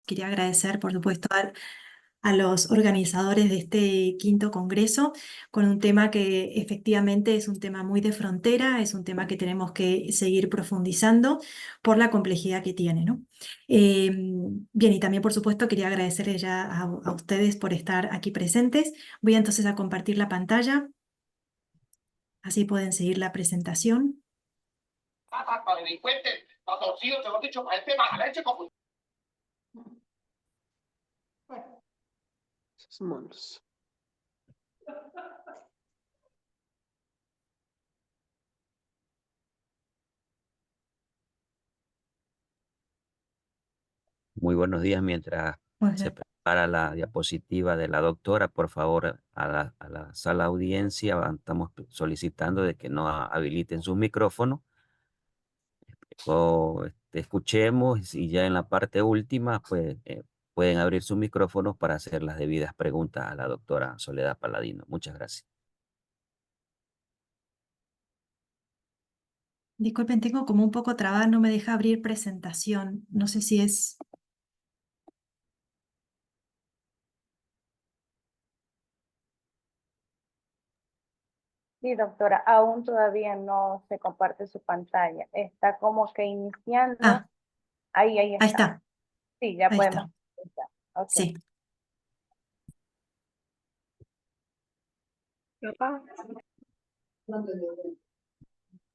Quería agradecer, por supuesto, a los organizadores de este quinto congreso con un tema que efectivamente es un tema muy de frontera, es un tema que tenemos que seguir profundizando por la complejidad que tiene, ¿no? Bien, y también por supuesto quería agradecerles ya a ustedes por estar aquí presentes. Voy entonces a compartir la pantalla, así pueden seguir la presentación. Para delincuentes, para torcidos, te lo he dicho, para este mala leche como... Esos monos. Muy buenos días. Mientras se prepara la diapositiva de la doctora, por favor, a la sala audiencia, estamos solicitando de que no habiliten sus micrófonos o escuchemos, y ya en la parte última, pues pueden abrir sus micrófonos para hacer las debidas preguntas a la doctora Soledad Paladino. Muchas gracias. Disculpen, tengo como un poco trabada, no me deja abrir presentación. No sé si es... Sí, doctora, aún todavía no se comparte su pantalla. Está como que iniciando. Ah, ahí ahí está. está. Sí, ya Ahí podemos está. empezar. Ok. Sí.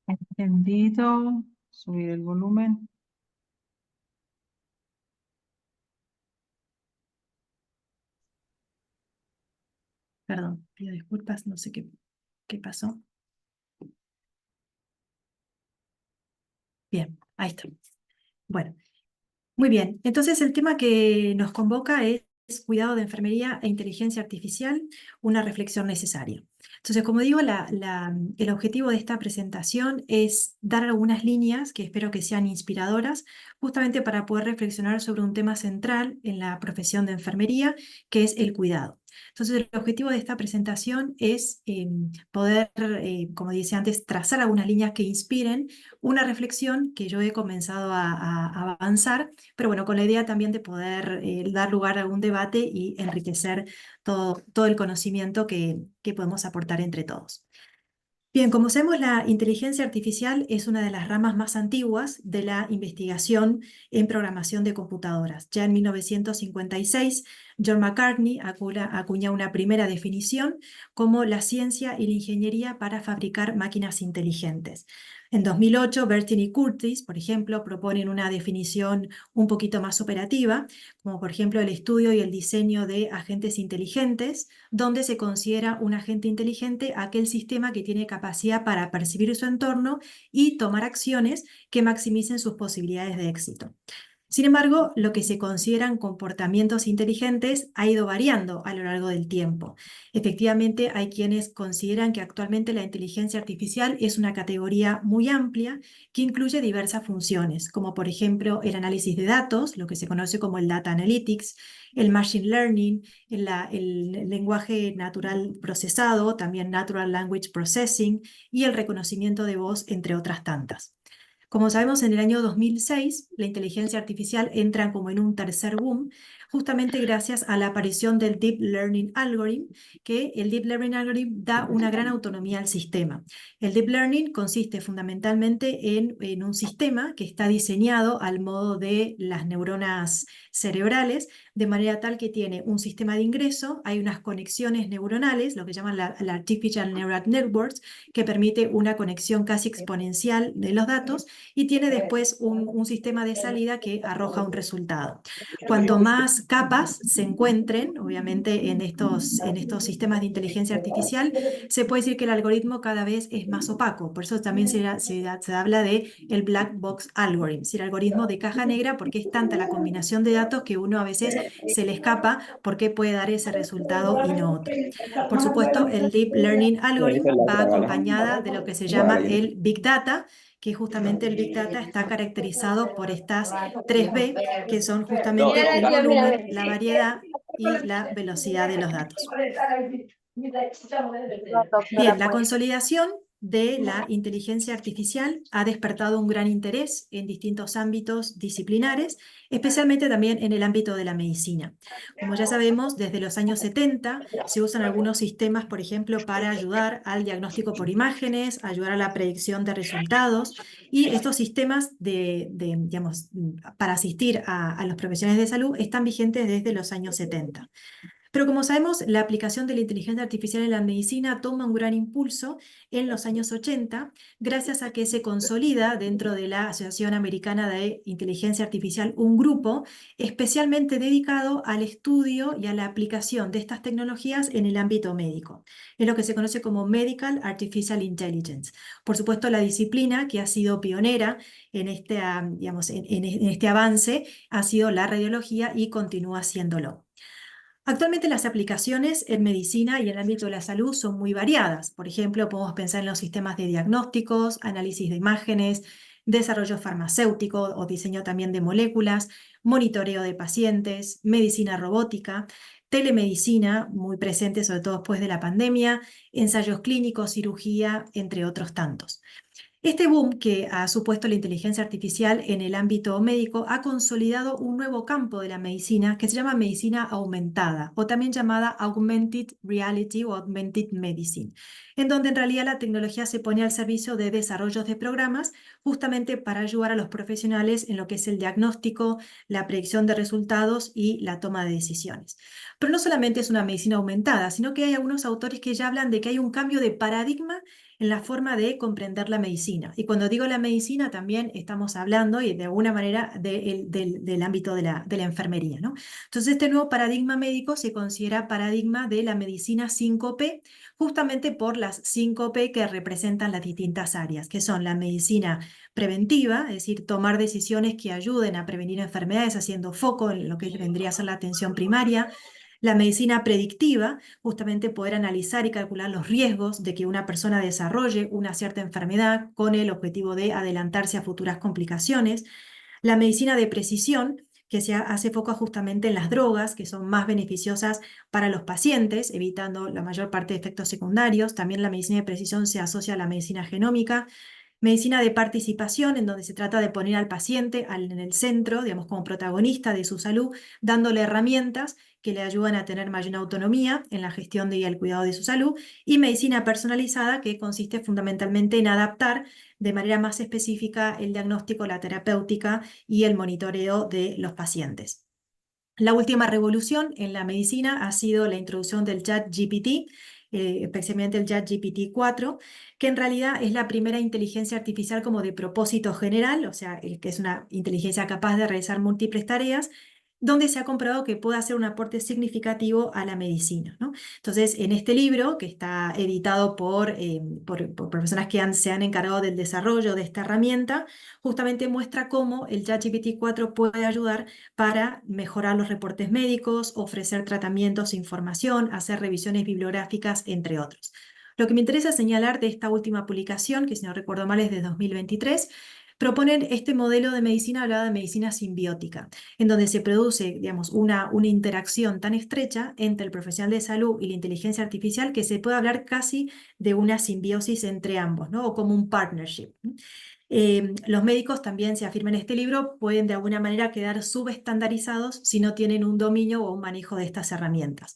Entendido. Subir el volumen. Perdón, pido disculpas, no sé qué pasó. Bien, ahí está. Bueno, muy bien. Entonces el tema que nos convoca es cuidado de enfermería e inteligencia artificial, una reflexión necesaria. Entonces, como digo, el objetivo de esta presentación es dar algunas líneas que espero que sean inspiradoras, justamente para poder reflexionar sobre un tema central en la profesión de enfermería, que es el cuidado. Entonces, el objetivo de esta presentación es poder, como decía antes, trazar algunas líneas que inspiren una reflexión que yo he comenzado a avanzar, pero bueno, con la idea también de poder dar lugar a un debate y enriquecer todo el conocimiento que podemos aportar entre todos. Bien, como sabemos, la inteligencia artificial es una de las ramas más antiguas de la investigación en programación de computadoras. Ya en 1956, John McCartney acuña una primera definición como la ciencia y la ingeniería para fabricar máquinas inteligentes. En 2008, Bertin y Curtis, por ejemplo, proponen una definición un poquito más operativa, como por ejemplo el estudio y el diseño de agentes inteligentes, donde se considera un agente inteligente aquel sistema que tiene capacidad para percibir su entorno y tomar acciones que maximicen sus posibilidades de éxito. Sin embargo, lo que se consideran comportamientos inteligentes ha ido variando a lo largo del tiempo. Efectivamente, hay quienes consideran que actualmente la inteligencia artificial es una categoría muy amplia que incluye diversas funciones, como por ejemplo el análisis de datos, lo que se conoce como el data analytics, el machine learning, el lenguaje natural procesado, también natural language processing, y el reconocimiento de voz, entre otras tantas. Como sabemos, en el año 2006, la inteligencia artificial entra como en un tercer boom, justamente gracias a la aparición del Deep Learning Algorithm, que el Deep Learning Algorithm da una gran autonomía al sistema. El Deep Learning consiste fundamentalmente en un sistema que está diseñado al modo de las neuronas cerebrales, de manera tal que tiene un sistema de ingreso, hay unas conexiones neuronales, lo que llaman la Artificial Neural Networks, que permite una conexión casi exponencial de los datos, y tiene después un sistema de salida que arroja un resultado. Cuanto más capas se encuentren, obviamente, en estos sistemas de inteligencia artificial, se puede decir que el algoritmo cada vez es más opaco. Por eso también se habla de el black box algorithm, el algoritmo de caja negra, porque es tanta la combinación de datos que uno a veces se le escapa por qué puede dar ese resultado y no otro. Por supuesto, el Deep Learning Algorithm va acompañada de lo que se llama el Big Data, que justamente el Big Data está caracterizado por estas 3B, que son justamente el volumen, la variedad y la velocidad de los datos. Doctora, Bien, la pues, consolidación de la inteligencia artificial ha despertado un gran interés en distintos ámbitos disciplinares, especialmente también en el ámbito de la medicina. Como ya sabemos, desde los años 70 se usan algunos sistemas, por ejemplo, para ayudar al diagnóstico por imágenes, ayudar a la predicción de resultados, y estos sistemas digamos, para asistir a los profesionales de salud están vigentes desde los años 70. Pero como sabemos, la aplicación de la inteligencia artificial en la medicina toma un gran impulso en los años 80, gracias a que se consolida dentro de la Asociación Americana de Inteligencia Artificial un grupo especialmente dedicado al estudio y a la aplicación de estas tecnologías en el ámbito médico. Es lo que se conoce como Medical Artificial Intelligence. Por supuesto, la disciplina que ha sido pionera en digamos, en este avance ha sido la radiología y continúa siéndolo. Actualmente las aplicaciones en medicina y en el ámbito de la salud son muy variadas. Por ejemplo, podemos pensar en los sistemas de diagnósticos, análisis de imágenes, desarrollo farmacéutico o diseño también de moléculas, monitoreo de pacientes, medicina robótica, telemedicina, muy presente sobre todo después de la pandemia, ensayos clínicos, cirugía, entre otros tantos. Este boom que ha supuesto la inteligencia artificial en el ámbito médico ha consolidado un nuevo campo de la medicina que se llama medicina aumentada o también llamada augmented reality o augmented medicine, en donde en realidad la tecnología se pone al servicio de desarrollos de programas justamente para ayudar a los profesionales en lo que es el diagnóstico, la predicción de resultados y la toma de decisiones. Pero no solamente es una medicina aumentada, sino que hay algunos autores que ya hablan de que hay un cambio de paradigma en la forma de comprender la medicina. Y cuando digo la medicina también estamos hablando y de alguna manera del ámbito de la enfermería, ¿no? Entonces este nuevo paradigma médico se considera paradigma de la medicina 5P, justamente por las 5P que representan las distintas áreas, que son la medicina preventiva, es decir, tomar decisiones que ayuden a prevenir enfermedades haciendo foco en lo que vendría a ser la atención primaria. La medicina predictiva, justamente poder analizar y calcular los riesgos de que una persona desarrolle una cierta enfermedad con el objetivo de adelantarse a futuras complicaciones. La medicina de precisión, que se hace foco justamente en las drogas, que son más beneficiosas para los pacientes, evitando la mayor parte de efectos secundarios. También la medicina de precisión se asocia a la medicina genómica. Medicina de participación, en donde se trata de poner al paciente en el centro, digamos, como protagonista de su salud, dándole herramientas que le ayudan a tener mayor autonomía en la gestión y el cuidado de su salud. Y medicina personalizada, que consiste fundamentalmente en adaptar de manera más específica el diagnóstico, la terapéutica y el monitoreo de los pacientes. La última revolución en la medicina ha sido la introducción del ChatGPT, especialmente el ChatGPT 4, que en realidad es la primera inteligencia artificial como de propósito general, o sea, que es una inteligencia capaz de realizar múltiples tareas, donde se ha comprobado que puede hacer un aporte significativo a la medicina, ¿no? Entonces, en este libro, que está editado por personas que se han encargado del desarrollo de esta herramienta, justamente muestra cómo el ChatGPT 4 puede ayudar para mejorar los reportes médicos, ofrecer tratamientos e información, hacer revisiones bibliográficas, entre otros. Lo que me interesa señalar de esta última publicación, que si no recuerdo mal es de 2023, proponen este modelo de medicina hablada de medicina simbiótica, en donde se produce, digamos, una interacción tan estrecha entre el profesional de salud y la inteligencia artificial que se puede hablar casi de una simbiosis entre ambos, ¿no? O como un partnership. Los médicos también, se afirma en este libro, pueden de alguna manera quedar subestandarizados si no tienen un dominio o un manejo de estas herramientas.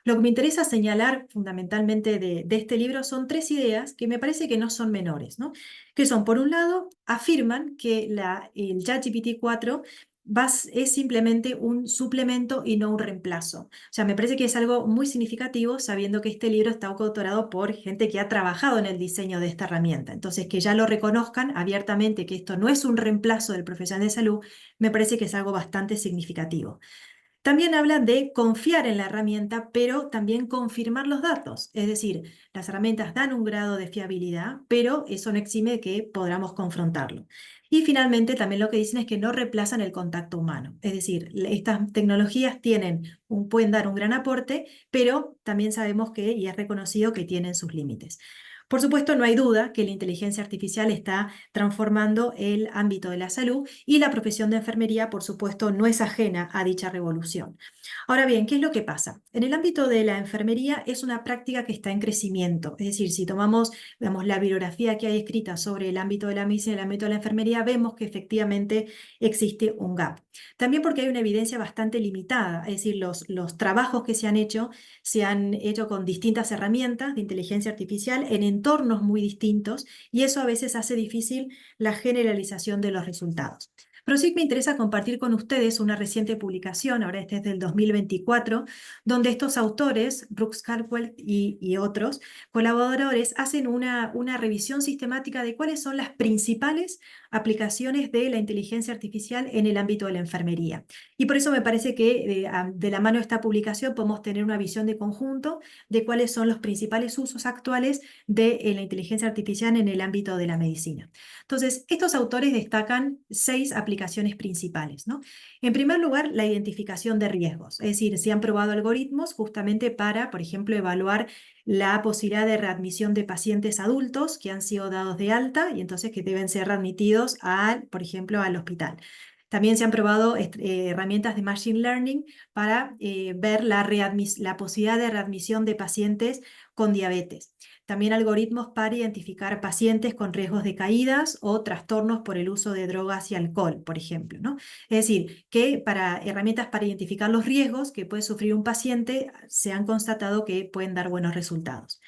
Lo que me interesa señalar fundamentalmente de este libro son tres ideas que me parece que no son menores, ¿no? Que son, por un lado, afirman que el ChatGPT 4 es simplemente un suplemento y no un reemplazo. O sea, me parece que es algo muy significativo sabiendo que este libro está coautorado por gente que ha trabajado en el diseño de esta herramienta. Entonces, que ya lo reconozcan abiertamente que esto no es un reemplazo del profesional de salud, me parece que es algo bastante significativo. También hablan de confiar en la herramienta, pero también confirmar los datos. Es decir, las herramientas dan un grado de fiabilidad, pero eso no exime que podamos confrontarlo. Y finalmente también lo que dicen es que no reemplazan el contacto humano. Es decir, estas tecnologías pueden dar un gran aporte, pero también sabemos que, y es reconocido que tienen sus límites. Por supuesto, no hay duda que la inteligencia artificial está transformando el ámbito de la salud y la profesión de enfermería, por supuesto, no es ajena a dicha revolución. Ahora bien, ¿qué es lo que pasa? En el ámbito de la enfermería es una práctica que está en crecimiento. Es decir, si tomamos, digamos, la bibliografía que hay escrita sobre el ámbito de la medicina y el ámbito de la enfermería, vemos que efectivamente existe un gap. También porque hay una evidencia bastante limitada, es decir, los trabajos que se han hecho con distintas herramientas de inteligencia artificial en entornos muy distintos y eso a veces hace difícil la generalización de los resultados. Pero sí me interesa compartir con ustedes una reciente publicación, ahora este es del 2024, donde estos autores, Brooks Caldwell y otros colaboradores, hacen una revisión sistemática de cuáles son las principales aplicaciones de la inteligencia artificial en el ámbito de la enfermería. Y por eso me parece que de la mano de esta publicación podemos tener una visión de conjunto de cuáles son los principales usos actuales de la inteligencia artificial en el ámbito de la medicina. Entonces, estos autores destacan 6 aplicaciones principales, ¿no? En primer lugar, la identificación de riesgos, es decir, se han probado algoritmos justamente para, por ejemplo, evaluar la posibilidad de readmisión de pacientes adultos que han sido dados de alta y entonces que deben ser readmitidos, por ejemplo, al hospital. También se han probado herramientas de Machine Learning para ver la posibilidad de readmisión de pacientes con diabetes. También algoritmos para identificar pacientes con riesgos de caídas o trastornos por el uso de drogas y alcohol, por ejemplo, ¿no? Es decir, que herramientas para identificar los riesgos que puede sufrir un paciente se han constatado que pueden dar buenos resultados.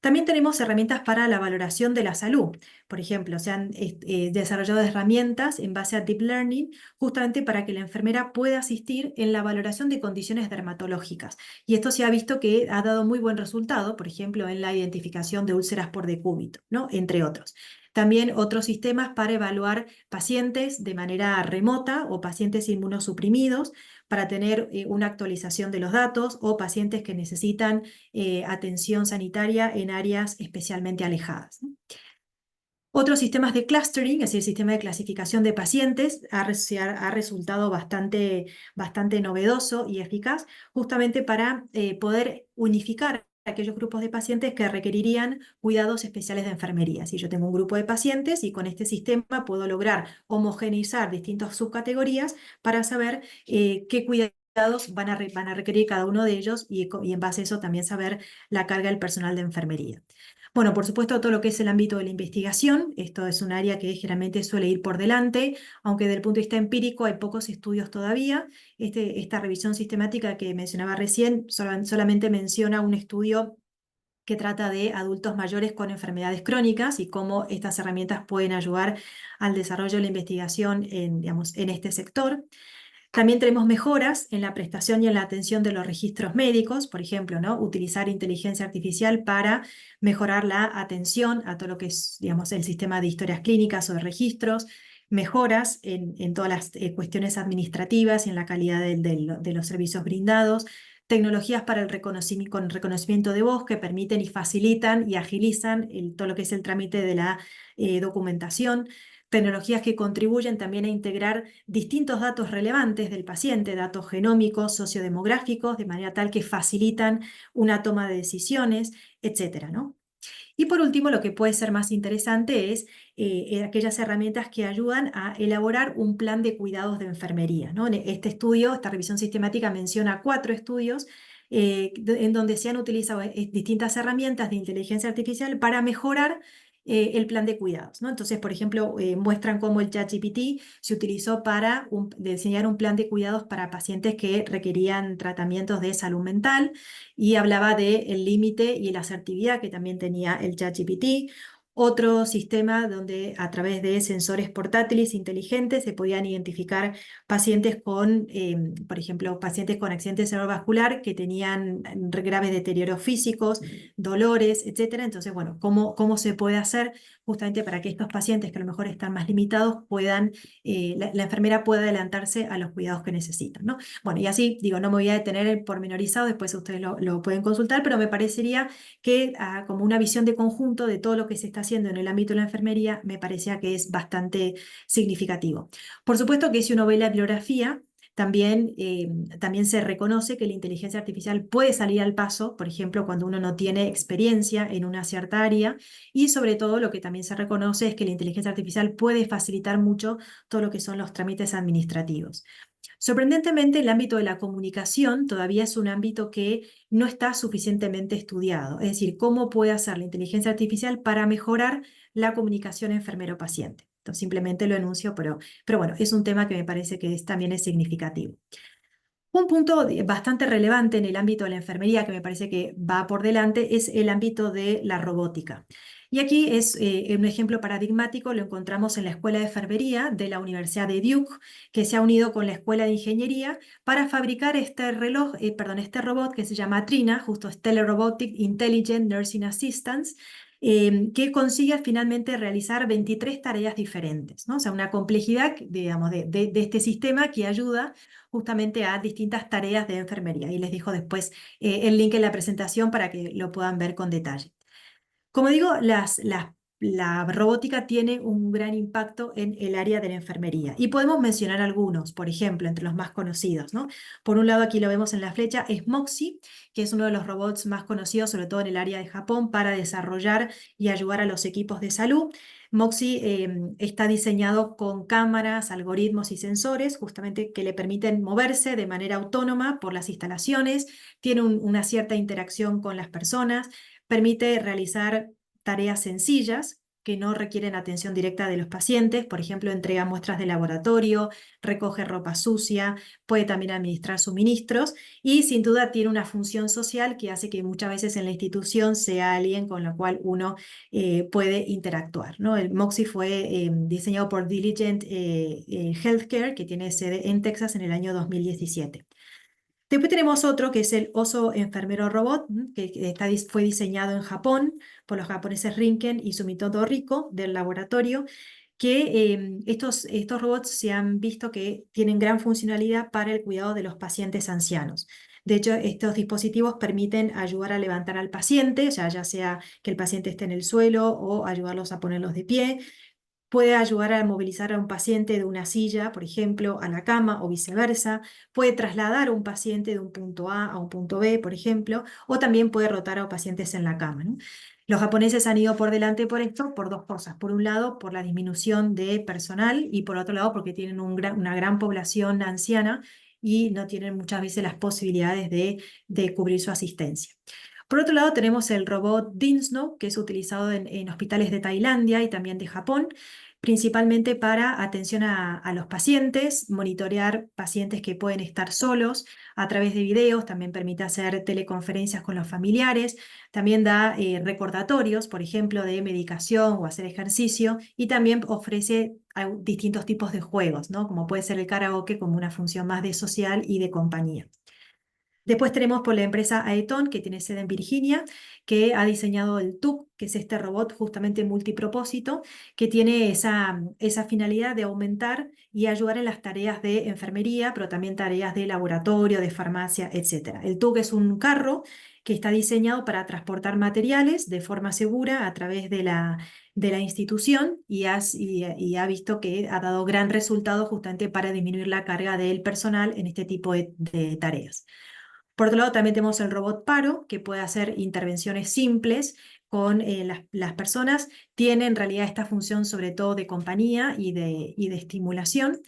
También tenemos herramientas para la valoración de la salud. Por ejemplo, se han desarrollado herramientas en base a Deep Learning justamente para que la enfermera pueda asistir en la valoración de condiciones dermatológicas. Y esto se ha visto que ha dado muy buen resultado, por ejemplo, en la identificación de úlceras por decúbito, ¿no? Entre otros. También otros sistemas para evaluar pacientes de manera remota o pacientes inmunosuprimidos para tener una actualización de los datos o pacientes que necesitan atención sanitaria en áreas especialmente alejadas, ¿no? Otros sistemas de clustering, es decir, el sistema de clasificación de pacientes, ha resultado bastante novedoso y eficaz, justamente para poder unificar aquellos grupos de pacientes que requerirían cuidados especiales de enfermería. Si yo tengo un grupo de pacientes y con este sistema puedo lograr homogeneizar distintas subcategorías para saber qué cuidados van a requerir cada uno de ellos y en base a eso también saber la carga del personal de enfermería. Bueno, por supuesto, todo lo que es el ámbito de la investigación, esto es un área que generalmente suele ir por delante, aunque desde el punto de vista empírico hay pocos estudios todavía. Esta revisión sistemática que mencionaba recién solamente menciona un estudio que trata de adultos mayores con enfermedades crónicas y cómo estas herramientas pueden ayudar al desarrollo de la investigación en este sector. También tenemos mejoras en la prestación y en la atención de los registros médicos, por ejemplo, ¿no? Utilizar inteligencia artificial para mejorar la atención a todo lo que es, digamos, el sistema de historias clínicas o de registros, mejoras en todas las cuestiones administrativas y en la calidad de los servicios brindados, tecnologías para el reconocimiento de voz que permiten y facilitan y agilizan todo lo que es el trámite de la documentación, tecnologías que contribuyen también a integrar distintos datos relevantes del paciente, datos genómicos, sociodemográficos, de manera tal que facilitan una toma de decisiones, etcétera, ¿no? Y por último, lo que puede ser más interesante es aquellas herramientas que ayudan a elaborar un plan de cuidados de enfermería, ¿no? Este estudio, esta revisión sistemática menciona 4 estudios en donde se han utilizado distintas herramientas de inteligencia artificial para mejorar el plan de cuidados, ¿no? Entonces, por ejemplo, muestran cómo el ChatGPT se utilizó para diseñar un plan de cuidados para pacientes que requerían tratamientos de salud mental y hablaba del límite y la asertividad que también tenía el ChatGPT. Otro sistema donde a través de sensores portátiles inteligentes se podían identificar pacientes por ejemplo, pacientes con accidente cerebrovascular que tenían graves deterioros físicos, dolores, etcétera. Entonces, bueno, ¿cómo se puede hacer justamente para que estos pacientes que a lo mejor están más limitados puedan, la enfermera pueda adelantarse a los cuidados que necesitan, ¿no? Bueno, y así, digo, no me voy a detener en pormenorizado, después ustedes lo pueden consultar, pero me parecería que como una visión de conjunto de todo lo que se está haciendo en el ámbito de la enfermería, me parecía que es bastante significativo. Por supuesto que si uno ve la bibliografía, también, también se reconoce que la inteligencia artificial puede salir al paso, por ejemplo, cuando uno no tiene experiencia en una cierta área, y sobre todo lo que también se reconoce es que la inteligencia artificial puede facilitar mucho todo lo que son los trámites administrativos. Sorprendentemente, el ámbito de la comunicación todavía es un ámbito que no está suficientemente estudiado, es decir, cómo puede hacer la inteligencia artificial para mejorar la comunicación enfermero-paciente. Entonces, simplemente lo enuncio, pero bueno, es un tema que me parece que también es significativo. Un punto bastante relevante en el ámbito de la enfermería, que me parece que va por delante, es el ámbito de la robótica. Y aquí es un ejemplo paradigmático, lo encontramos en la Escuela de Enfermería de la Universidad de Duke, que se ha unido con la Escuela de Ingeniería para fabricar este robot que se llama Trina, justo es Telerobotic Intelligent Nursing Assistance, que consigue finalmente realizar 23 tareas diferentes, ¿no? O sea, una complejidad, digamos, de este sistema que ayuda justamente a distintas tareas de enfermería. Y les dejo después el link en la presentación para que lo puedan ver con detalle. Como digo, la robótica tiene un gran impacto en el área de la enfermería. Y podemos mencionar algunos, por ejemplo, entre los más conocidos, ¿no? Por un lado, aquí lo vemos en la flecha, es Moxi, que es uno de los robots más conocidos, sobre todo en el área de Japón, para desarrollar y ayudar a los equipos de salud. Moxi está diseñado con cámaras, algoritmos y sensores, justamente que le permiten moverse de manera autónoma por las instalaciones, tiene una cierta interacción con las personas, permite realizar tareas sencillas que no requieren atención directa de los pacientes, por ejemplo, entrega muestras de laboratorio, recoge ropa sucia, puede también administrar suministros y sin duda tiene una función social que hace que muchas veces en la institución sea alguien con la cual uno puede interactuar, ¿no? El Moxi fue diseñado por Diligent Healthcare, que tiene sede en Texas en el año 2017. Después tenemos otro que es el oso enfermero robot, que fue diseñado en Japón por los japoneses Rinken y Sumitomo Riko del laboratorio, que estos robots se han visto que tienen gran funcionalidad para el cuidado de los pacientes ancianos. De hecho, estos dispositivos permiten ayudar a levantar al paciente, ya sea que el paciente esté en el suelo o ayudarlos a ponerlos de pie. Puede ayudar a movilizar a un paciente de una silla, por ejemplo, a la cama o viceversa. Puede trasladar a un paciente de un punto A un punto B, por ejemplo, o también puede rotar a pacientes en la cama, ¿no? Los japoneses han ido por delante por esto, por dos cosas. Por un lado, por la disminución de personal y por otro lado, porque tienen una gran población anciana y no tienen muchas veces las posibilidades de cubrir su asistencia. Por otro lado, tenemos el robot Dinsno, que es utilizado en hospitales de Tailandia y también de Japón, principalmente para atención a los pacientes, monitorear pacientes que pueden estar solos a través de videos, también permite hacer teleconferencias con los familiares, también da recordatorios, por ejemplo, de medicación o hacer ejercicio, y también ofrece distintos tipos de juegos, ¿no? Como puede ser el karaoke como una función más de social y de compañía. Después tenemos por la empresa Aeton, que tiene sede en Virginia, que ha diseñado el TUC, que es este robot justamente multipropósito, que tiene esa finalidad de aumentar y ayudar en las tareas de enfermería, pero también tareas de laboratorio, de farmacia, etc. El TUC es un carro que está diseñado para transportar materiales de forma segura a través de la institución y ha visto que ha dado gran resultado justamente para disminuir la carga del personal en este tipo de tareas. Por otro lado, también tenemos el robot Paro, que puede hacer intervenciones simples con las personas. Tiene en realidad esta función sobre todo de compañía y de estimulación.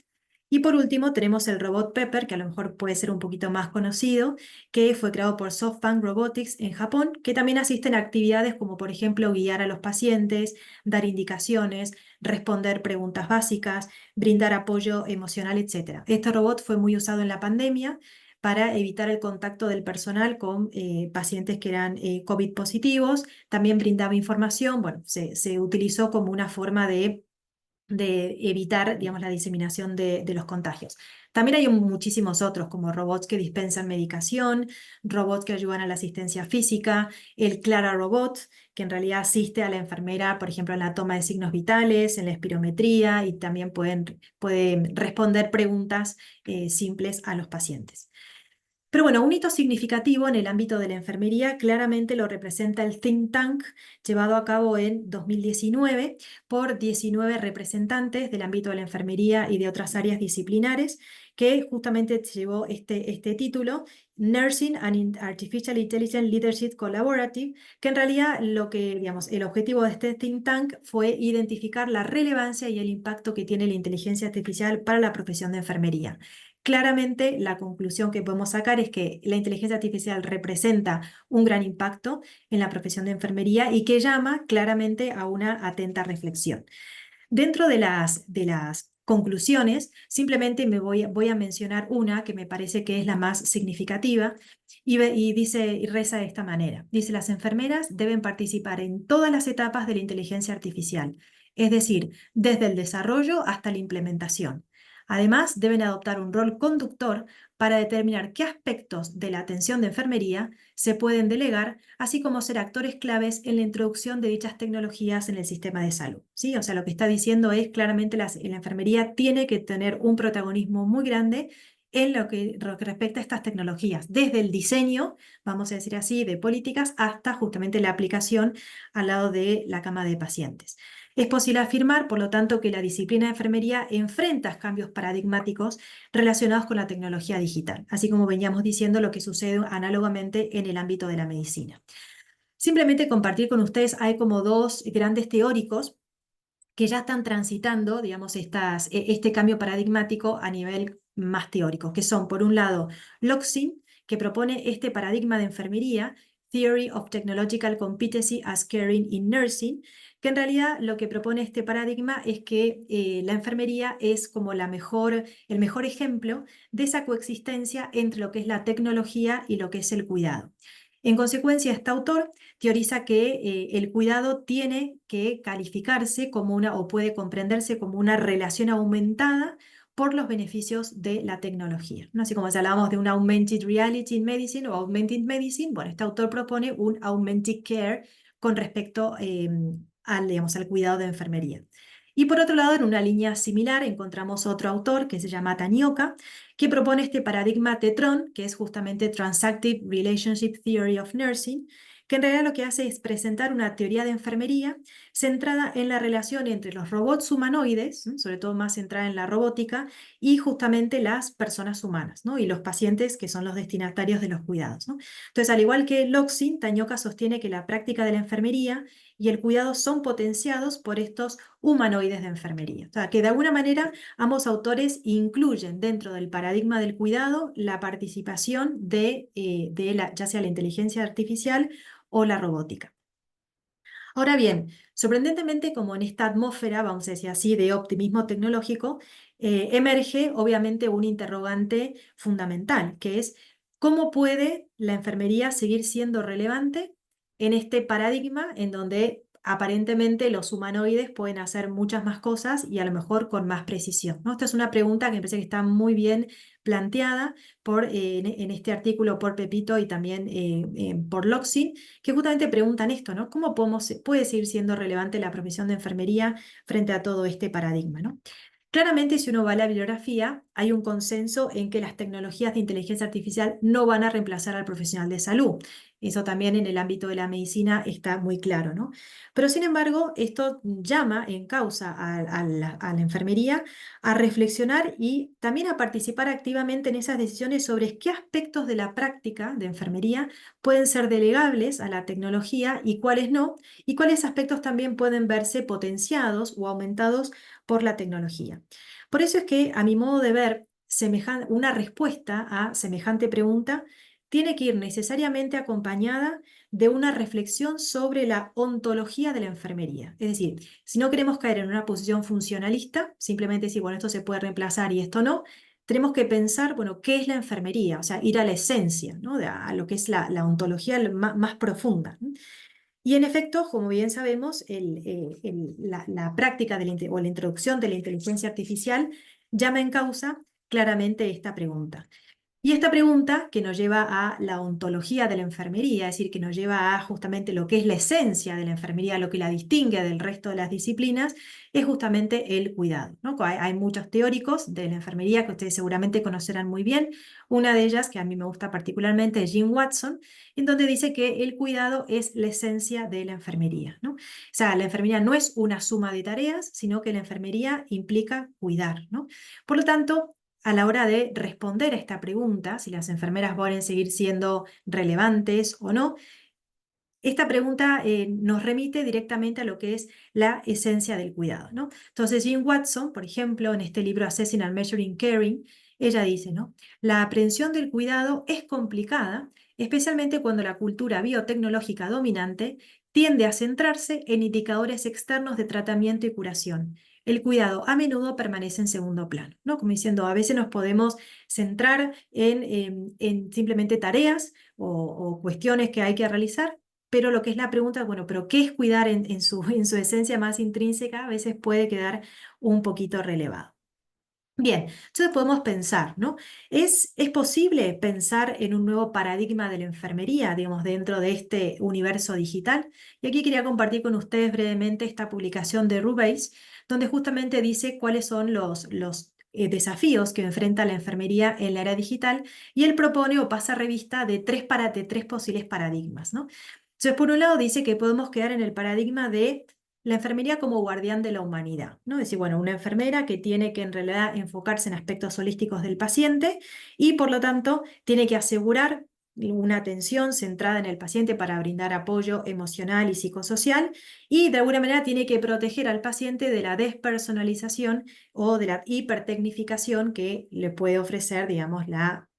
Y por último tenemos el robot Pepper, que a lo mejor puede ser un poquito más conocido, que fue creado por SoftBank Robotics en Japón, que también asiste en actividades como por ejemplo guiar a los pacientes, dar indicaciones, responder preguntas básicas, brindar apoyo emocional, etc. Este robot fue muy usado en la pandemia para evitar el contacto del personal con pacientes que eran COVID positivos. También brindaba información, bueno, se utilizó como una forma de evitar, digamos, la diseminación de los contagios. También hay muchísimos otros, como robots que dispensan medicación, robots que ayudan a la asistencia física, el Clara Robot, que en realidad asiste a la enfermera, por ejemplo, en la toma de signos vitales, en la espirometría, y también pueden responder preguntas simples a los pacientes. Pero bueno, un hito significativo en el ámbito de la enfermería claramente lo representa el Think Tank llevado a cabo en 2019 por 19 representantes del ámbito de la enfermería y de otras áreas disciplinares que justamente llevó este título, Nursing and Artificial Intelligence Leadership Collaborative, que en realidad digamos, el objetivo de este think tank fue identificar la relevancia y el impacto que tiene la inteligencia artificial para la profesión de enfermería. Claramente, la conclusión que podemos sacar es que la inteligencia artificial representa un gran impacto en la profesión de enfermería y que llama claramente a una atenta reflexión. Dentro de las conclusiones, simplemente voy a mencionar una que me parece que es la más significativa y reza de esta manera. Dice, las enfermeras deben participar en todas las etapas de la inteligencia artificial, es decir, desde el desarrollo hasta la implementación. Además, deben adoptar un rol conductor para determinar qué aspectos de la atención de enfermería se pueden delegar, así como ser actores claves en la introducción de dichas tecnologías en el sistema de salud. ¿Sí? O sea, lo que está diciendo es claramente la enfermería tiene que tener un protagonismo muy grande en lo que respecta a estas tecnologías, desde el diseño, vamos a decir así, de políticas, hasta justamente la aplicación al lado de la cama de pacientes. Es posible afirmar, por lo tanto, que la disciplina de enfermería enfrenta cambios paradigmáticos relacionados con la tecnología digital, así como veníamos diciendo lo que sucede análogamente en el ámbito de la medicina. Simplemente compartir con ustedes, hay como dos grandes teóricos que ya están transitando, digamos, este cambio paradigmático a nivel más teórico, que son, por un lado, Loxin, que propone este paradigma de enfermería, Theory of Technological Competency as Caring in Nursing, que en realidad lo que propone este paradigma es que la enfermería es como el mejor ejemplo de esa coexistencia entre lo que es la tecnología y lo que es el cuidado. En consecuencia, este autor teoriza que el cuidado tiene que calificarse como o puede comprenderse como una relación aumentada por los beneficios de la tecnología, ¿no? Así como si hablábamos de un augmented reality in medicine o augmented medicine, bueno, este autor propone un augmented care con respecto digamos, al cuidado de enfermería. Y por otro lado, en una línea similar, encontramos otro autor que se llama Tanioka, que propone este paradigma TETRON, que es justamente Transactive Relationship Theory of Nursing, que en realidad lo que hace es presentar una teoría de enfermería centrada en la relación entre los robots humanoides, ¿no? Sobre todo más centrada en la robótica, y justamente las personas humanas, ¿no? Y los pacientes que son los destinatarios de los cuidados, ¿no? Entonces, al igual que Loxin, Tanioka sostiene que la práctica de la enfermería y el cuidado son potenciados por estos humanoides de enfermería. O sea, que de alguna manera ambos autores incluyen dentro del paradigma del cuidado la participación de ya sea la inteligencia artificial o la robótica. Ahora bien, sorprendentemente, como en esta atmósfera, vamos a decir así, de optimismo tecnológico, emerge obviamente un interrogante fundamental, que es ¿cómo puede la enfermería seguir siendo relevante en este paradigma en donde aparentemente los humanoides pueden hacer muchas más cosas y a lo mejor con más precisión, ¿no? Esta es una pregunta que me parece que está muy bien planteada en este artículo por Pepito y también por Loxin, que justamente preguntan esto, ¿no? ¿Cómo puede seguir siendo relevante la profesión de enfermería frente a todo este paradigma, ¿no? Claramente, si uno va a la bibliografía, hay un consenso en que las tecnologías de inteligencia artificial no van a reemplazar al profesional de salud. Eso también en el ámbito de la medicina está muy claro, ¿no? Pero sin embargo, esto llama en causa a la enfermería a reflexionar y también a participar activamente en esas decisiones sobre qué aspectos de la práctica de enfermería pueden ser delegables a la tecnología y cuáles no, y cuáles aspectos también pueden verse potenciados o aumentados por la tecnología. Por eso es que, a mi modo de ver, una respuesta a semejante pregunta tiene que ir necesariamente acompañada de una reflexión sobre la ontología de la enfermería. Es decir, si no queremos caer en una posición funcionalista, simplemente decir, bueno, esto se puede reemplazar y esto no, tenemos que pensar, bueno, ¿qué es la enfermería? O sea, ir a la esencia, ¿no? A lo que es la ontología más profunda, ¿no? Y en efecto, como bien sabemos, la práctica o la introducción de la inteligencia artificial llama en causa claramente esta pregunta. Y esta pregunta que nos lleva a la ontología de la enfermería, es decir, que nos lleva a justamente lo que es la esencia de la enfermería, lo que la distingue del resto de las disciplinas, es justamente el cuidado, ¿no? Hay muchos teóricos de la enfermería que ustedes seguramente conocerán muy bien. Una de ellas, que a mí me gusta particularmente, es Jim Watson, en donde dice que el cuidado es la esencia de la enfermería, ¿no? O sea, la enfermería no es una suma de tareas, sino que la enfermería implica cuidar, ¿no? Por lo tanto, a la hora de responder a esta pregunta, si las enfermeras van a seguir siendo relevantes o no, esta pregunta nos remite directamente a lo que es la esencia del cuidado, ¿no? Entonces, Jean Watson, por ejemplo, en este libro Assessing and Measuring Caring, ella dice, ¿no? La aprehensión del cuidado es complicada, especialmente cuando la cultura biotecnológica dominante tiende a centrarse en indicadores externos de tratamiento y curación. El cuidado a menudo permanece en segundo plano, ¿no? Como diciendo, a veces nos podemos centrar en simplemente tareas o cuestiones que hay que realizar, pero lo que es la pregunta, bueno, pero ¿qué es cuidar en su esencia más intrínseca? A veces puede quedar un poquito relevado. Bien, entonces podemos pensar, ¿no? ¿Es posible pensar en un nuevo paradigma de la enfermería, digamos, dentro de este universo digital? Y aquí quería compartir con ustedes brevemente esta publicación de Rubens, donde justamente dice cuáles son los desafíos que enfrenta la enfermería en la era digital, y él propone o pasa revista de tres posibles paradigmas, ¿no? Entonces, por un lado, dice que podemos quedar en el paradigma de la enfermería como guardián de la humanidad, ¿no? Es decir, bueno, una enfermera que tiene que en realidad enfocarse en aspectos holísticos del paciente y por lo tanto tiene que asegurar una atención centrada en el paciente para brindar apoyo emocional y psicosocial y de alguna manera tiene que proteger al paciente de la despersonalización o de la hipertecnificación que le puede ofrecer, digamos,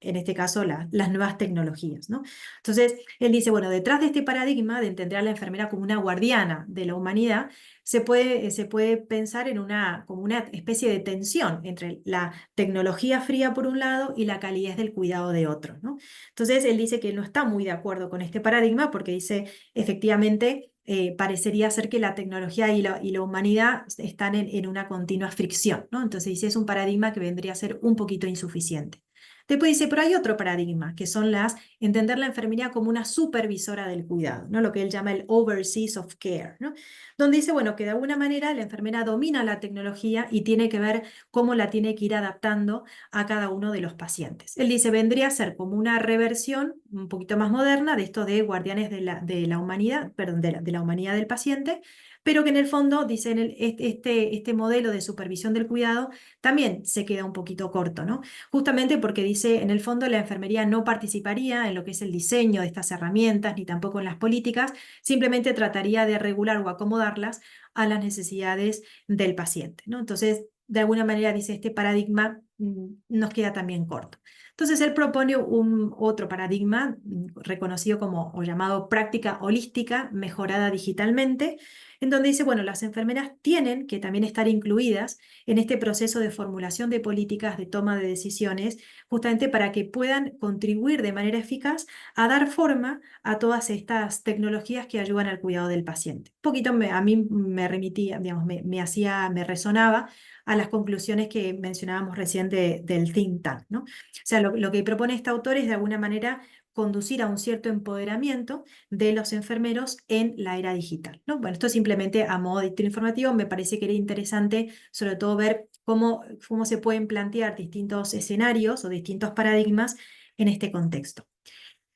en este caso, las nuevas tecnologías, ¿no? Entonces, él dice, bueno, detrás de este paradigma de entender a la enfermera como una guardiana de la humanidad, se puede pensar en como una especie de tensión entre la tecnología fría por un lado y la calidez del cuidado de otro, ¿no? Entonces, él dice que no está muy de acuerdo con este paradigma porque dice, efectivamente, parecería ser que la tecnología y la humanidad están en una continua fricción, ¿no? Entonces dice, es un paradigma que vendría a ser un poquito insuficiente. Después dice, pero hay otro paradigma, que son entender la enfermería como una supervisora del cuidado, ¿no? Lo que él llama el overseas of care, ¿no? Donde dice, bueno, que de alguna manera la enfermera domina la tecnología y tiene que ver cómo la tiene que ir adaptando a cada uno de los pacientes. Él dice, vendría a ser como una reversión un poquito más moderna de esto de guardianes de la humanidad, perdón, de la humanidad del paciente, pero que en el fondo, dice, este modelo de supervisión del cuidado también se queda un poquito corto, ¿no? Justamente porque dice, en el fondo la enfermería no participaría en lo que es el diseño de estas herramientas, ni tampoco en las políticas, simplemente trataría de regular o acomodarlas a las necesidades del paciente, ¿no? Entonces, de alguna manera, dice, este paradigma nos queda también corto. Entonces, él propone otro paradigma reconocido como o llamado práctica holística mejorada digitalmente, en donde dice, bueno, las enfermeras tienen que también estar incluidas en este proceso de formulación de políticas, de toma de decisiones, justamente para que puedan contribuir de manera eficaz a dar forma a todas estas tecnologías que ayudan al cuidado del paciente. Un poquito a mí me remitía, digamos, me resonaba a las conclusiones que mencionábamos recién del think tank, ¿no? O sea, lo que propone este autor es de alguna manera conducir a un cierto empoderamiento de los enfermeros en la era digital, ¿no? Bueno, esto simplemente a modo de título informativo me parece que era interesante, sobre todo ver cómo se pueden plantear distintos escenarios o distintos paradigmas en este contexto.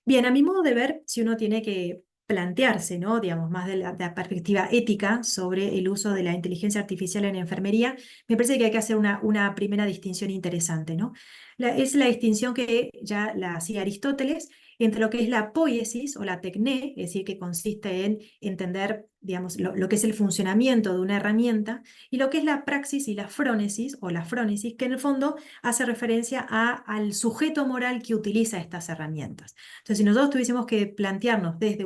Bien, a mi modo de ver, si uno tiene que plantearse, ¿no? Digamos, más de la perspectiva ética sobre el uso de la inteligencia artificial en enfermería, me parece que hay que hacer una primera distinción interesante, ¿no? Es la distinción que ya la hacía Aristóteles entre lo que es la poiesis o la tecné, es decir, que consiste en entender, digamos, lo que es el funcionamiento de una herramienta, y lo que es la praxis y la frónesis o la frónesis, que en el fondo hace referencia al sujeto moral que utiliza estas herramientas. Entonces, si nosotros tuviésemos que plantearnos desde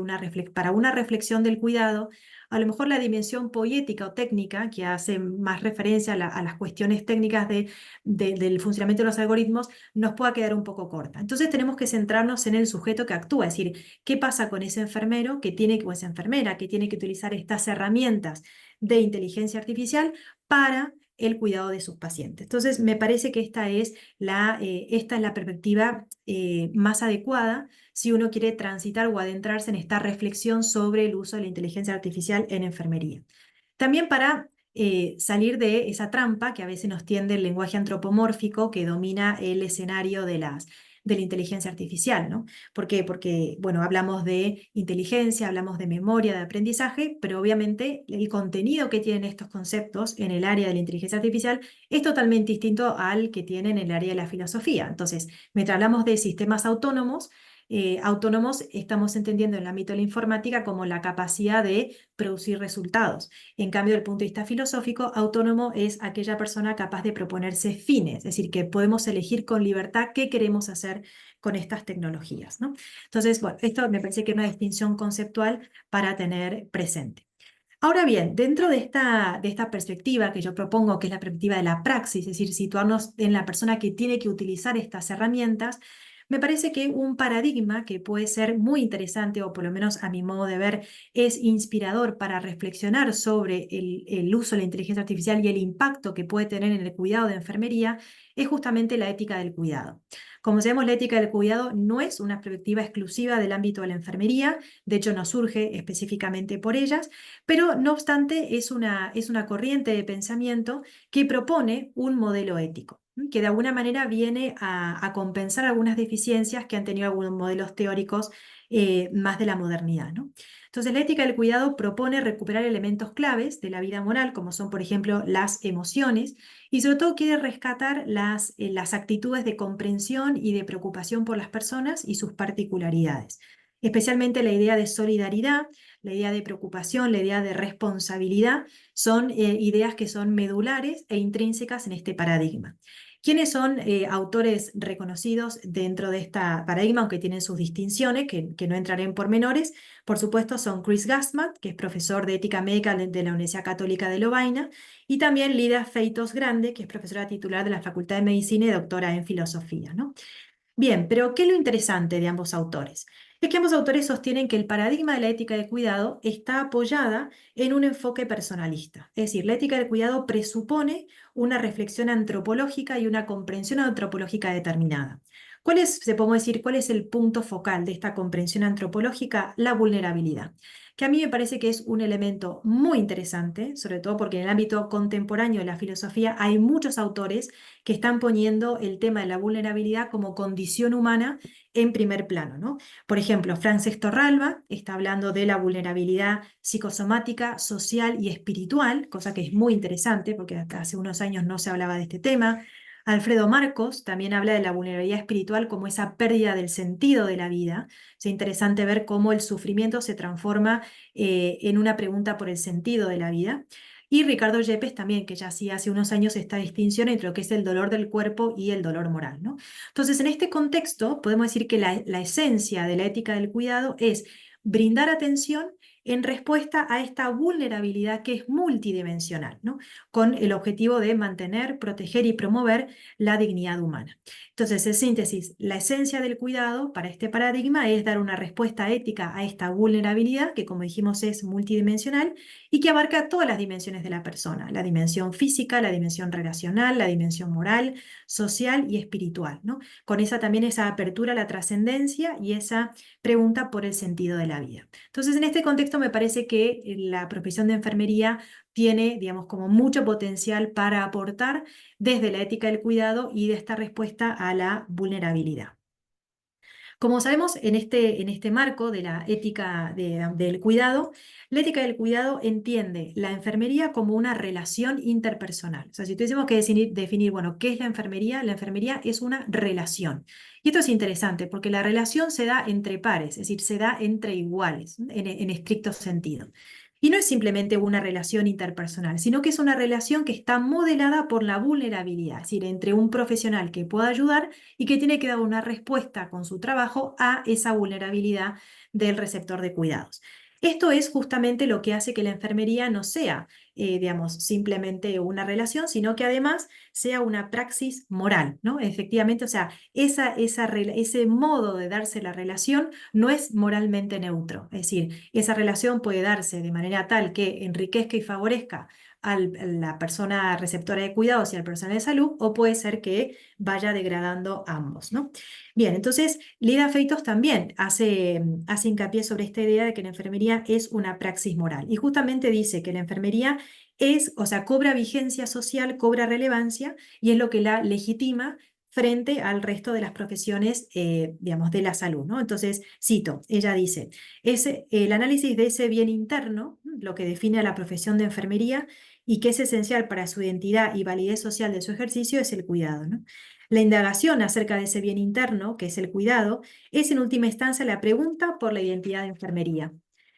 para una reflexión del cuidado, a lo mejor la dimensión poética o técnica, que hace más referencia a las cuestiones técnicas del funcionamiento de los algoritmos, nos pueda quedar un poco corta. Entonces tenemos que centrarnos en el sujeto que actúa, es decir, qué pasa con ese enfermero o esa enfermera que tiene que utilizar estas herramientas de inteligencia artificial para el cuidado de sus pacientes. Entonces, me parece que esta es la perspectiva más adecuada si uno quiere transitar o adentrarse en esta reflexión sobre el uso de la inteligencia artificial en enfermería. También para salir de esa trampa que a veces nos tiende el lenguaje antropomórfico que domina el escenario de de la inteligencia artificial, ¿no? ¿Por qué? Porque, bueno, hablamos de inteligencia, hablamos de memoria, de aprendizaje, pero obviamente el contenido que tienen estos conceptos en el área de la inteligencia artificial es totalmente distinto al que tienen en el área de la filosofía. Entonces, mientras hablamos de sistemas autónomos, estamos entendiendo en el ámbito de la informática como la capacidad de producir resultados. En cambio, desde el punto de vista filosófico, autónomo es aquella persona capaz de proponerse fines, es decir, que podemos elegir con libertad qué queremos hacer con estas tecnologías, ¿no? Entonces, bueno, esto me parece que es una distinción conceptual para tener presente. Ahora bien, dentro de esta perspectiva que yo propongo, que es la perspectiva de la praxis, es decir, situarnos en la persona que tiene que utilizar estas herramientas, me parece que un paradigma que puede ser muy interesante, o por lo menos a mi modo de ver, es inspirador para reflexionar sobre el uso de la inteligencia artificial y el impacto que puede tener en el cuidado de enfermería, es justamente la ética del cuidado. Como sabemos, la ética del cuidado no es una perspectiva exclusiva del ámbito de la enfermería, de hecho no surge específicamente por ellas, pero no obstante es una corriente de pensamiento que propone un modelo ético, que de alguna manera viene a compensar algunas deficiencias que han tenido algunos modelos teóricos más de la modernidad, ¿no? Entonces, la ética del cuidado propone recuperar elementos claves de la vida moral, como son, por ejemplo, las emociones, y sobre todo quiere rescatar las actitudes de comprensión y de preocupación por las personas y sus particularidades. Especialmente la idea de solidaridad, la idea de preocupación, la idea de responsabilidad, son ideas que son medulares e intrínsecas en este paradigma. ¿Quiénes son autores reconocidos dentro de este paradigma, aunque tienen sus distinciones, que no entraré en pormenores? Por supuesto son Chris Gassman, que es profesor de ética médica de la Universidad Católica de Lovaina, y también Lida Feitos Grande, que es profesora titular de la Facultad de Medicina y doctora en filosofía, ¿no? Bien, pero ¿qué es lo interesante de ambos autores? Es que ambos autores sostienen que el paradigma de la ética del cuidado está apoyada en un enfoque personalista. Es decir, la ética del cuidado presupone una reflexión antropológica y una comprensión antropológica determinada. Podemos decir, cuál es el punto focal de esta comprensión antropológica? La vulnerabilidad, que a mí me parece que es un elemento muy interesante, sobre todo porque en el ámbito contemporáneo de la filosofía hay muchos autores que están poniendo el tema de la vulnerabilidad como condición humana en primer plano, ¿no? Por ejemplo, Francesc Torralba está hablando de la vulnerabilidad psicosomática, social y espiritual, cosa que es muy interesante porque hasta hace unos años no se hablaba de este tema. Alfredo Marcos también habla de la vulnerabilidad espiritual como esa pérdida del sentido de la vida. Es interesante ver cómo el sufrimiento se transforma en una pregunta por el sentido de la vida. Y Ricardo Yepes también, que ya hacía hace unos años esta distinción entre lo que es el dolor del cuerpo y el dolor moral, ¿no? Entonces, en este contexto, podemos decir que la esencia de la ética del cuidado es brindar atención en respuesta a esta vulnerabilidad que es multidimensional, ¿no? Con el objetivo de mantener, proteger y promover la dignidad humana. Entonces, en síntesis, la esencia del cuidado para este paradigma es dar una respuesta ética a esta vulnerabilidad, que como dijimos es multidimensional y que abarca todas las dimensiones de la persona, la dimensión física, la dimensión relacional, la dimensión moral, social y espiritual, ¿no? Con también esa apertura a la trascendencia y esa pregunta por el sentido de la vida. Entonces, en este contexto me parece que la profesión de enfermería tiene, digamos, como mucho potencial para aportar desde la ética del cuidado y de esta respuesta a la vulnerabilidad. Como sabemos, en este marco de la ética del cuidado, la ética del cuidado entiende la enfermería como una relación interpersonal. O sea, si tuviésemos que definir, bueno, ¿qué es la enfermería es una relación. Y esto es interesante porque la relación se da entre pares, es decir, se da entre iguales, en estricto sentido. Y no es simplemente una relación interpersonal, sino que es una relación que está modelada por la vulnerabilidad, es decir, entre un profesional que pueda ayudar y que tiene que dar una respuesta con su trabajo a esa vulnerabilidad del receptor de cuidados. Esto es justamente lo que hace que la enfermería no sea, digamos, simplemente una relación, sino que además sea una praxis moral, ¿no? Efectivamente, o sea, ese modo de darse la relación no es moralmente neutro. Es decir, esa relación puede darse de manera tal que enriquezca y favorezca a la persona receptora de cuidados y al personal de salud, o puede ser que vaya degradando ambos, ¿no? Bien, entonces Lida Feitos también hace hincapié sobre esta idea de que la enfermería es una praxis moral y justamente dice que la enfermería cobra vigencia social, cobra relevancia y es lo que la legitima frente al resto de las profesiones, digamos, de la salud, ¿no? Entonces, cito, ella dice, el análisis de ese bien interno, lo que define a la profesión de enfermería y que es esencial para su identidad y validez social de su ejercicio, es el cuidado, ¿no? La indagación acerca de ese bien interno, que es el cuidado, es en última instancia la pregunta por la identidad de enfermería.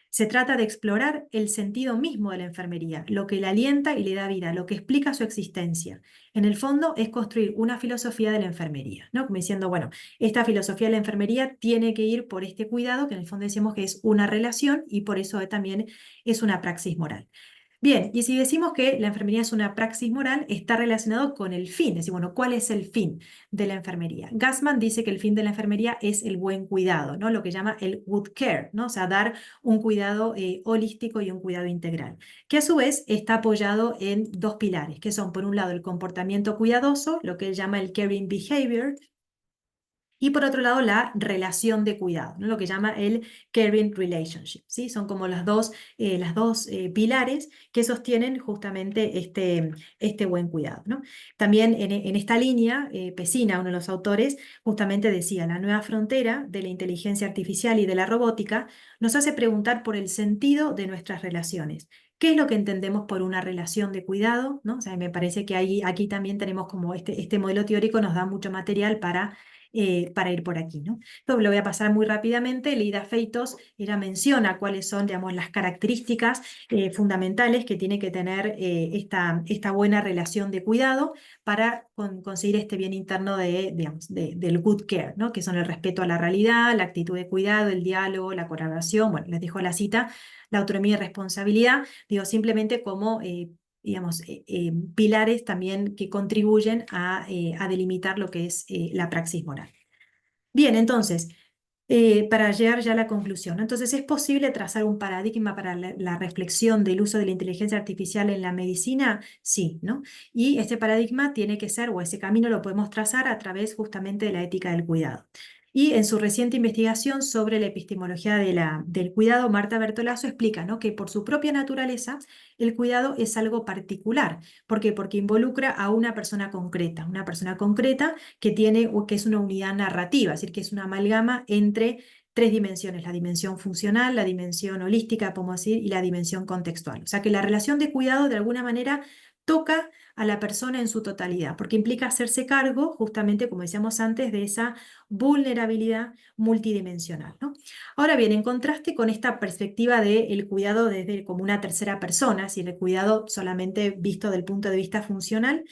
Se trata de explorar el sentido mismo de la enfermería, lo que la alienta y le da vida, lo que explica su existencia. En el fondo es construir una filosofía de la enfermería, ¿no? Como diciendo, bueno, esta filosofía de la enfermería tiene que ir por este cuidado, que en el fondo decimos que es una relación y por eso también es una praxis moral. Bien, y si decimos que la enfermería es una praxis moral, está relacionado con el fin. Es decir, bueno, ¿cuál es el fin de la enfermería? Gassman dice que el fin de la enfermería es el buen cuidado, ¿no? Lo que llama el good care, ¿no? O sea, dar un cuidado holístico y un cuidado integral, que a su vez está apoyado en dos pilares, que son, por un lado, el comportamiento cuidadoso, lo que él llama el caring behavior, y por otro lado, la relación de cuidado, ¿no? Lo que llama el caring relationship, ¿sí? Son como las dos pilares que sostienen justamente este buen cuidado, ¿no? También en esta línea, Pesina, uno de los autores, justamente decía, la nueva frontera de la inteligencia artificial y de la robótica nos hace preguntar por el sentido de nuestras relaciones. ¿Qué es lo que entendemos por una relación de cuidado? ¿No? O sea, me parece que aquí también tenemos como este modelo teórico nos da mucho material para ir por aquí, ¿no? Esto lo voy a pasar muy rápidamente. Leida Feitos, ella menciona cuáles son, digamos, las características fundamentales que tiene que tener esta buena relación de cuidado para conseguir este bien interno digamos, del good care, ¿no? Que son el respeto a la realidad, la actitud de cuidado, el diálogo, la colaboración. Bueno, les dejo la cita, la autonomía y responsabilidad, digo, simplemente como digamos, pilares también que contribuyen a delimitar lo que es la praxis moral. Bien, entonces, para llegar ya a la conclusión, entonces, ¿es posible trazar un paradigma para la reflexión del uso de la inteligencia artificial en la medicina? Sí, ¿no? Y este paradigma tiene que ser, o ese camino lo podemos trazar a través justamente de la ética del cuidado. Y en su reciente investigación sobre la epistemología del cuidado, Marta Bertolaso explica, ¿no?, que por su propia naturaleza el cuidado es algo particular. ¿Por qué? Porque involucra a una persona concreta que es una unidad narrativa, es decir, que es una amalgama entre tres dimensiones: la dimensión funcional, la dimensión holística, podemos decir, y la dimensión contextual. O sea que la relación de cuidado de alguna manera toca a la persona en su totalidad, porque implica hacerse cargo, justamente como decíamos antes, de esa vulnerabilidad multidimensional, ¿no? Ahora bien, en contraste con esta perspectiva del cuidado desde como una tercera persona, si el cuidado solamente visto del punto de vista funcional,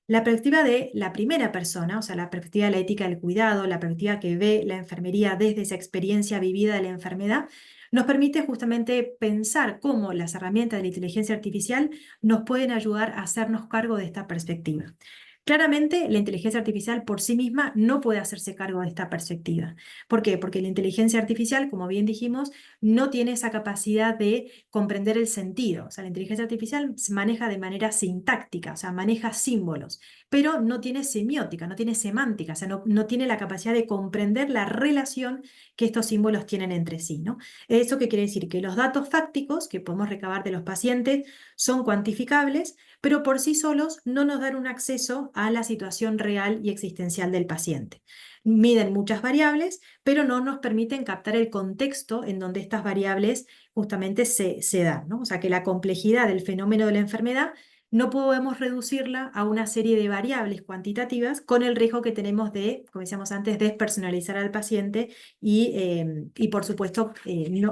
la perspectiva de la primera persona, o sea, la perspectiva de la ética del cuidado, la perspectiva que ve la enfermería desde esa experiencia vivida de la enfermedad, nos permite justamente pensar cómo las herramientas de la inteligencia artificial nos pueden ayudar a hacernos cargo de esta perspectiva. Claramente, la inteligencia artificial por sí misma no puede hacerse cargo de esta perspectiva. ¿Por qué? Porque la inteligencia artificial, como bien dijimos, no tiene esa capacidad de comprender el sentido. O sea, la inteligencia artificial se maneja de manera sintáctica, o sea, maneja símbolos, pero no tiene semiótica, no tiene semántica, o sea, no tiene la capacidad de comprender la relación que estos símbolos tienen entre sí, ¿no? ¿Eso qué quiere decir? Que los datos fácticos que podemos recabar de los pacientes son cuantificables, pero por sí solos no nos dan un acceso a la situación real y existencial del paciente. Miden muchas variables, pero no nos permiten captar el contexto en donde estas variables justamente se dan, ¿no? O sea que la complejidad del fenómeno de la enfermedad no podemos reducirla a una serie de variables cuantitativas con el riesgo que tenemos de, como decíamos antes, despersonalizar al paciente y por supuesto,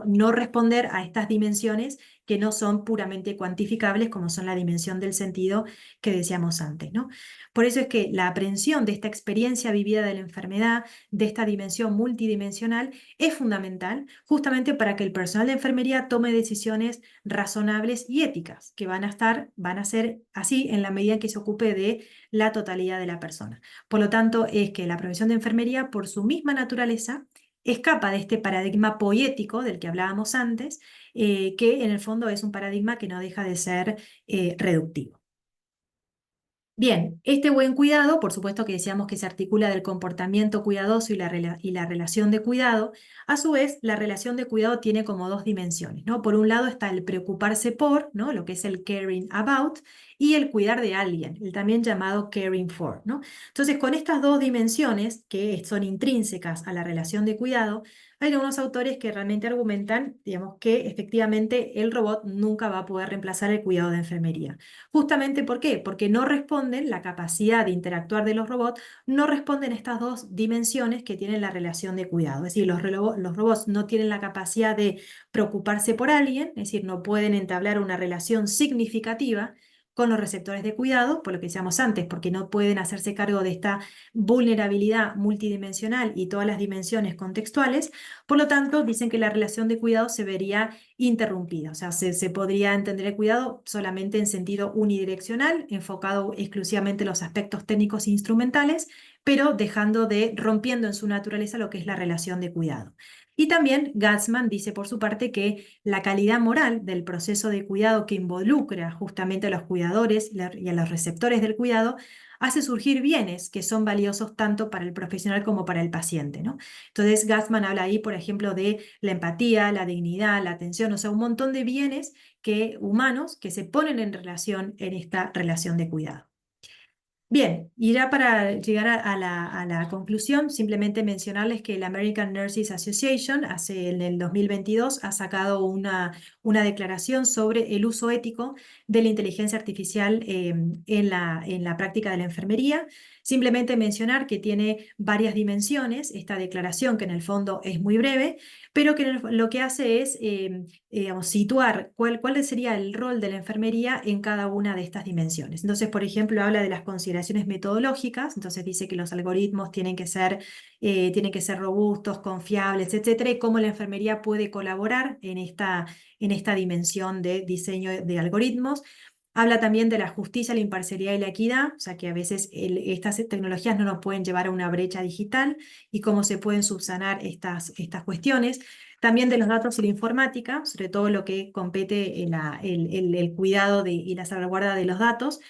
no responder a estas dimensiones que no son puramente cuantificables, como son la dimensión del sentido que decíamos antes, ¿no? Por eso es que la aprehensión de esta experiencia vivida de la enfermedad, de esta dimensión multidimensional, es fundamental justamente para que el personal de enfermería tome decisiones razonables y éticas, que van a ser así en la medida en que se ocupe de la totalidad de la persona. Por lo tanto, es que la profesión de enfermería, por su misma naturaleza, escapa de este paradigma poético del que hablábamos antes, que en el fondo es un paradigma que no deja de ser reductivo. Bien, este buen cuidado, por supuesto que decíamos que se articula del comportamiento cuidadoso y la relación de cuidado. A su vez, la relación de cuidado tiene como dos dimensiones, ¿no? Por un lado está el preocuparse por, ¿no? Lo que es el caring about, y el cuidar de alguien, el también llamado caring for, ¿no? Entonces, con estas dos dimensiones, que son intrínsecas a la relación de cuidado, hay algunos autores que realmente argumentan, digamos, que efectivamente el robot nunca va a poder reemplazar el cuidado de enfermería. Justamente, ¿por qué? Porque no responden, la capacidad de interactuar de los robots, no responden a estas dos dimensiones que tienen la relación de cuidado. Es decir, los robots no tienen la capacidad de preocuparse por alguien, es decir, no pueden entablar una relación significativa con los receptores de cuidado, por lo que decíamos antes, porque no pueden hacerse cargo de esta vulnerabilidad multidimensional y todas las dimensiones contextuales. Por lo tanto, dicen que la relación de cuidado se vería interrumpida, o sea, se podría entender el cuidado solamente en sentido unidireccional, enfocado exclusivamente en los aspectos técnicos e instrumentales, pero rompiendo en su naturaleza lo que es la relación de cuidado. Y también Gatzman dice por su parte que la calidad moral del proceso de cuidado que involucra justamente a los cuidadores y a los receptores del cuidado hace surgir bienes que son valiosos tanto para el profesional como para el paciente, ¿no? Entonces Gatzman habla ahí, por ejemplo, de la empatía, la dignidad, la atención, o sea, un montón de bienes humanos que se ponen en relación en esta relación de cuidado. Bien, y ya para llegar a la conclusión, simplemente mencionarles que la American Nurses Association en el 2022 ha sacado una declaración sobre el uso ético de la inteligencia artificial en la práctica de la enfermería. Simplemente mencionar que tiene varias dimensiones, esta declaración que en el fondo es muy breve, pero que lo que hace es digamos, situar cuál sería el rol de la enfermería en cada una de estas dimensiones. Entonces, por ejemplo, habla de las consideraciones metodológicas, entonces dice que los algoritmos tienen que ser robustos, confiables, etcétera, y cómo la enfermería puede colaborar en esta dimensión de diseño de algoritmos. Habla también de la justicia, la imparcialidad y la equidad, o sea que a veces estas tecnologías no nos pueden llevar a una brecha digital y cómo se pueden subsanar estas cuestiones. También de los datos y la informática, sobre todo lo que compete el cuidado y la salvaguarda de los datos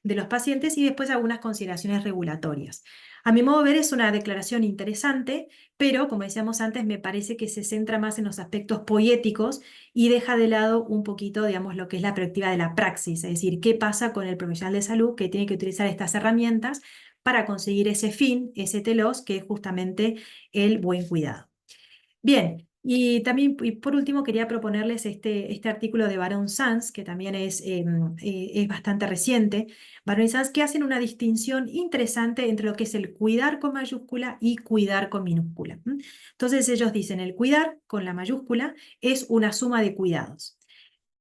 de los pacientes, y después algunas consideraciones regulatorias. A mi modo de ver es una declaración interesante, pero como decíamos antes, me parece que se centra más en los aspectos poéticos y deja de lado un poquito, digamos, lo que es la perspectiva de la praxis, es decir, qué pasa con el profesional de salud que tiene que utilizar estas herramientas para conseguir ese fin, ese telos, que es justamente el buen cuidado. Bien, y también, y por último, quería proponerles este artículo de Baron Sanz, que también es bastante reciente. Baron y Sanz, que hacen una distinción interesante entre lo que es el cuidar con mayúscula y cuidar con minúscula. Entonces ellos dicen, el cuidar con la mayúscula es una suma de cuidados.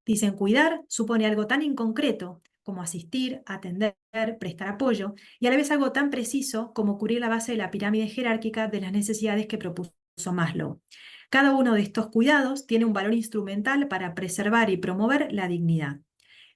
Dicen, cuidar supone algo tan inconcreto como asistir, atender, prestar apoyo, y a la vez algo tan preciso como cubrir la base de la pirámide jerárquica de las necesidades que propuso Maslow. Cada uno de estos cuidados tiene un valor instrumental para preservar y promover la dignidad.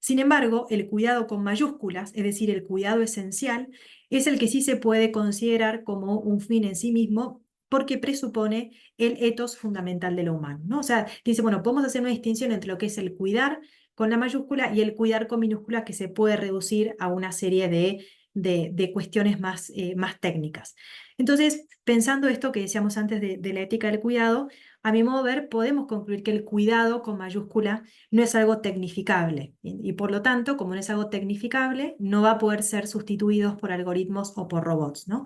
Sin embargo, el cuidado con mayúsculas, es decir, el cuidado esencial, es el que sí se puede considerar como un fin en sí mismo porque presupone el ethos fundamental de lo humano, ¿no? O sea, dice, bueno, podemos hacer una distinción entre lo que es el cuidar con la mayúscula y el cuidar con minúscula, que se puede reducir a una serie de cuestiones más técnicas. Entonces, pensando esto que decíamos antes de la ética del cuidado, a mi modo de ver, podemos concluir que el cuidado con mayúscula no es algo tecnificable y por lo tanto, como no es algo tecnificable, no va a poder ser sustituido por algoritmos o por robots, ¿no?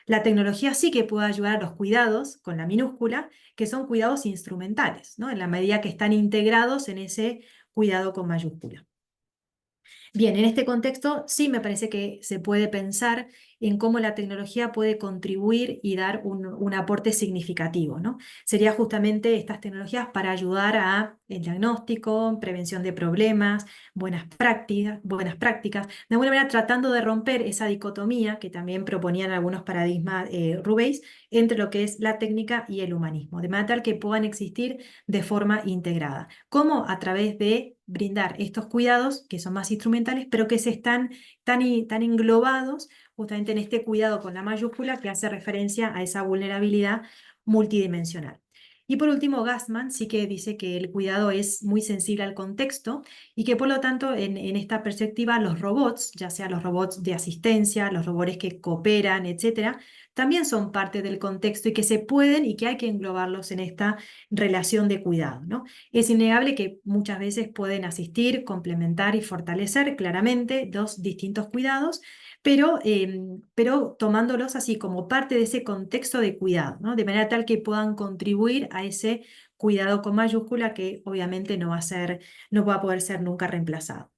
La tecnología sí que puede ayudar a los cuidados con la minúscula, que son cuidados instrumentales, ¿no? En la medida que están integrados en ese cuidado con mayúscula. Bien, en este contexto sí me parece que se puede pensar en cómo la tecnología puede contribuir y dar un aporte significativo, ¿no? Sería justamente estas tecnologías para ayudar a el diagnóstico, prevención de problemas, buenas prácticas, de alguna manera tratando de romper esa dicotomía que también proponían algunos paradigmas Rubéis entre lo que es la técnica y el humanismo, de manera tal que puedan existir de forma integrada. ¿Cómo? A través de brindar estos cuidados que son más instrumentales, pero que están tan englobados justamente en este cuidado con la mayúscula que hace referencia a esa vulnerabilidad multidimensional. Y por último, Gassman sí que dice que el cuidado es muy sensible al contexto y que por lo tanto en esta perspectiva los robots, ya sea los robots de asistencia, los robots que cooperan, etcétera, también son parte del contexto y que se pueden y que hay que englobarlos en esta relación de cuidado, ¿no? Es innegable que muchas veces pueden asistir, complementar y fortalecer claramente dos distintos cuidados, pero tomándolos así como parte de ese contexto de cuidado, ¿no? De manera tal que puedan contribuir a ese cuidado con mayúscula que obviamente no va a ser, no va a poder ser nunca reemplazado.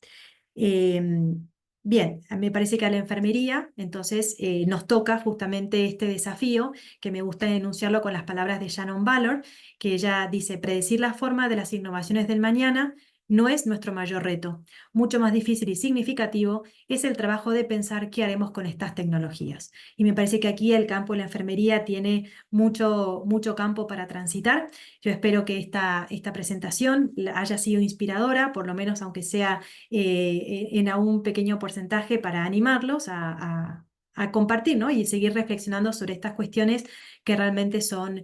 Bien, me parece que a la enfermería, entonces, nos toca justamente este desafío, que me gusta enunciarlo con las palabras de Shannon Ballor, que ella dice: predecir la forma de las innovaciones del mañana no es nuestro mayor reto. Mucho más difícil y significativo es el trabajo de pensar qué haremos con estas tecnologías. Y me parece que aquí el campo de la enfermería tiene mucho campo para transitar. Yo espero que esta presentación haya sido inspiradora, por lo menos aunque sea en a un pequeño porcentaje, para animarlos a compartir, ¿no? Y seguir reflexionando sobre estas cuestiones que realmente son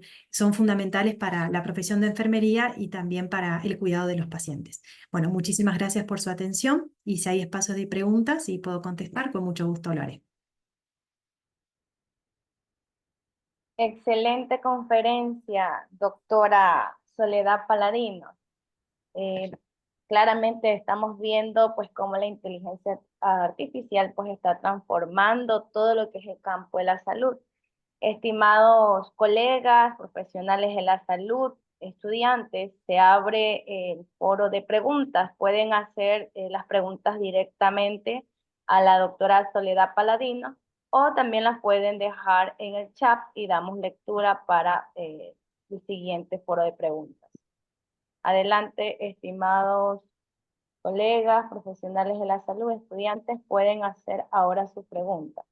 fundamentales para la profesión de enfermería y también para el cuidado de los pacientes. Bueno, muchísimas gracias por su atención y si hay espacio de preguntas y puedo contestar, con mucho gusto lo haré. Excelente conferencia, doctora Soledad Paladino. Eh, Claramente estamos viendo pues cómo la inteligencia artificial pues está transformando todo lo que es el campo de la salud. Estimados colegas, profesionales de la salud, estudiantes, se abre el foro de preguntas. Pueden hacer las preguntas directamente a la doctora Soledad Paladino o también las pueden dejar en el chat y damos lectura para el siguiente foro de preguntas. Adelante, estimados colegas, profesionales de la salud, estudiantes, pueden hacer ahora su pregunta.